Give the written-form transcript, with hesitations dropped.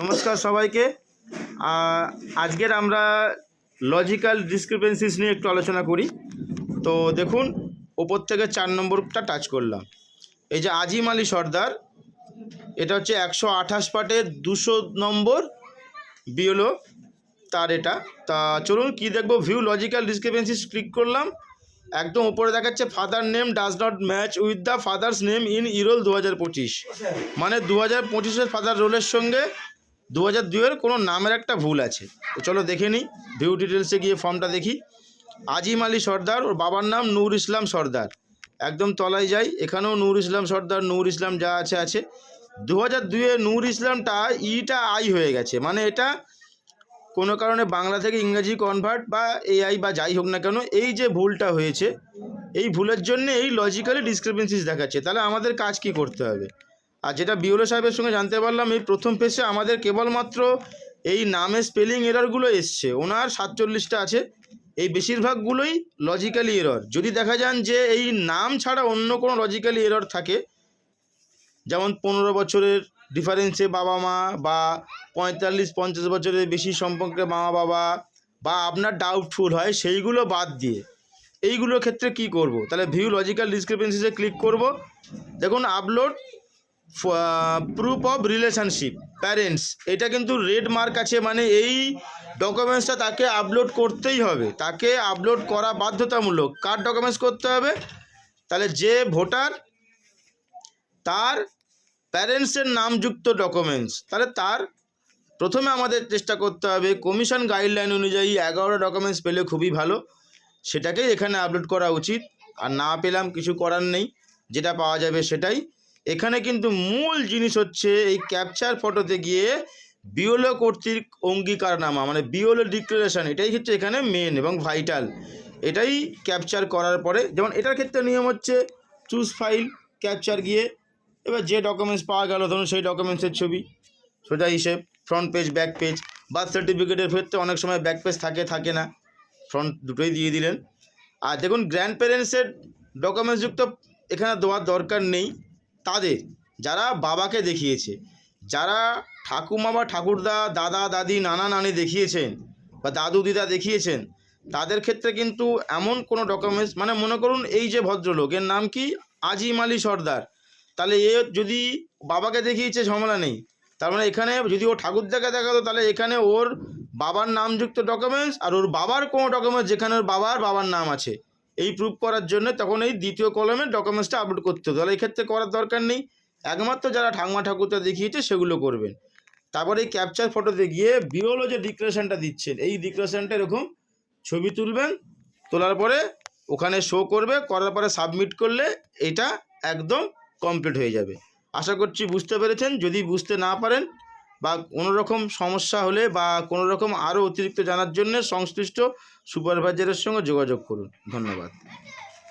নমস্কার সবাইকে। আজকের আমরা লজিক্যাল ডিসক্রিপেন্সিস নিয়ে একটু আলোচনা করি। তো দেখুন, ওপর থেকে 4 নম্বরটা টাচ করলাম। এই যে আজিম আলী সর্দার, এটা হচ্ছে 128 পার্টের 200 নম্বর বিওলো তার এটা। তা চলুন কি দেখবো, ভিউ লজিক্যাল ডিসক্রিপেন্সিস ক্লিক করলাম। একদম উপরে দেখাচ্ছে father name does not match with the father's name in ইরোল 2025, মানে 2025-এর ফাদার রোলের সঙ্গে 2002-এর কোনো নামের একটা ভুল আছে। তো চলো দেখে নিই, ভিউ ডিটেলসে গিয়ে ফর্মটা দেখি। আজিম আলী সর্দার, ওর বাবার নাম নূর ইসলাম সর্দার। একদম তলায় যাই, এখানেও নূর ইসলাম সর্দার, নূর ইসলাম যা আছে আছে। 2002-এ নূর ইসলামটা ইটা আই হয়ে গেছে, মানে এটা কোনো কারণে বাংলা থেকে ইংরাজি কনভার্ট বা এআই বা যাই হোক না কেন, এই যে ভুলটা হয়েছে, এই ভুলের জন্য এই লজিক্যালি ডিসক্রিপেন্সিস দেখাচ্ছে। তাহলে আমাদের কাজ কি করতে হবে? আর যেটা বিওলো সাহেবের সঙ্গে জানতে পারলাম, এই প্রথম পেজে আমাদের কেবলমাত্র এই নামের স্পেলিং এররগুলো এসছে। ওনার 47টা আছে, এই বেশিরভাগগুলোই লজিক্যালি এরর। যদি দেখা যান যে এই নাম ছাড়া অন্য কোনো লজিক্যালি এরর থাকে, যেমন 15 বছরের ডিফারেন্সে বাবা মা, বা 45-50 বছরের বেশি সম্পর্কে মা বাবা, বা আপনার ডাউটফুল হয়, সেইগুলো বাদ দিয়ে এইগুলোর ক্ষেত্রে কি করব? তাহলে ভিউ লজিক্যাল ডিসক্রিপেন্সিসে ক্লিক করব। দেখুন upload proof of relationship parents, এটা কিন্তু রেড মার্ক আছে, মানে এই ডকুমেন্টসটা তাকে আপলোড করতেই হবে, তাকে আপলোড করা বাধ্যতামূলক। কার ডকুমেন্টস করতে হবে? তাহলে যে ভোটার, তার প্যারেন্টসের নামযুক্ত ডকুমেন্টস। তাহলে তার প্রথমে আমাদের চেষ্টা করতে হবে, কমিশন গাইডলাইন অনুযায়ী 11টা ডকুমেন্টস পেলে খুবই ভালো, সেটাকেই এখানে আপলোড করা উচিত। আর না পেলাম কিছু করার নেই, যেটা পাওয়া যাবে সেটাই। এখানে কিন্তু মূল জিনিস হচ্ছে এই ক্যাপচার ফটোতে গিয়ে বিওলো কর্তৃক অঙ্গীকারনামা, মানে বিওলো ডিক্লারেশন, এটাই হচ্ছে এখানে মেন এবং ভাইটাল। এটাই ক্যাপচার করার পরে, যেমন এটার ক্ষেত্রে নিয়ম হচ্ছে চুজ ফাইল, ক্যাপচার গিয়ে এবার যে ডকুমেন্টস পাওয়া গেল, ধরুন সেই ডকুমেন্টসের ছবি, সোজা হিসেব, front page back page. Birth সার্টিফিকেটের ক্ষেত্রে অনেক সময় ব্যাক পেজ থাকে না, ফ্রন্ট দুটোই দিয়ে দিলেন। আর দেখুন গ্র্যান্ড প্যারেন্টসের ডকুমেন্টসযুক্ত এখানে দেওয়ার দরকার নেই। তাদের যারা বাবাকে দেখিয়েছে, যারা ঠাকুমা বা ঠাকুরদা, দাদা দাদি, নানা নানি দেখিয়েছেন, বা দাদু দিদা দেখিয়েছেন, তাদের ক্ষেত্রে কিন্তু এমন কোনো ডকুমেন্টস, মানে মনে করুন এই যে ভদ্রলোক, এর নাম কি আজিম আলী সর্দার, তাহলে এ যদি বাবাকে দেখিয়েছে ঝামেলা নেই। তার মানে এখানে যদি ও ঠাকুরদাকে দেখাতো, তাহলে এখানে ওর বাবার নামযুক্ত ডকুমেন্টস আর ওর বাবার কোনো ডকুমেন্টস যেখানে ওর বাবার নাম আছে, এই প্রুফ করার জন্য তখন এই দ্বিতীয় কলমের ডকুমেন্টসটা আপলোড করতে হতো। তাহলে এই ক্ষেত্রে করার দরকার নেই, একমাত্র যারা ঠাকুমা ঠাকুরদা দেখিয়েছে সেগুলো করবেন। তারপরে এই ক্যাপচার ফটোতে গিয়ে বিওলো যে ডিক্লারেশনটা দিচ্ছেন, এই ডিক্লারেশনটা এরকম ছবি তুলবেন, তোলার পরে ওখানে শো করবে, করার পরে সাবমিট করলে এটা একদম কমপ্লিট হয়ে যাবে। আশা করছি বুঝতে পেরেছেন। যদি বুঝতে না পারেন বা কোনো রকম সমস্যা হলে বা কোনো রকম আরও অতিরিক্ত জানার জন্য সংশ্লিষ্ট সুপারভাইজারের সঙ্গে যোগাযোগ করুন। ধন্যবাদ।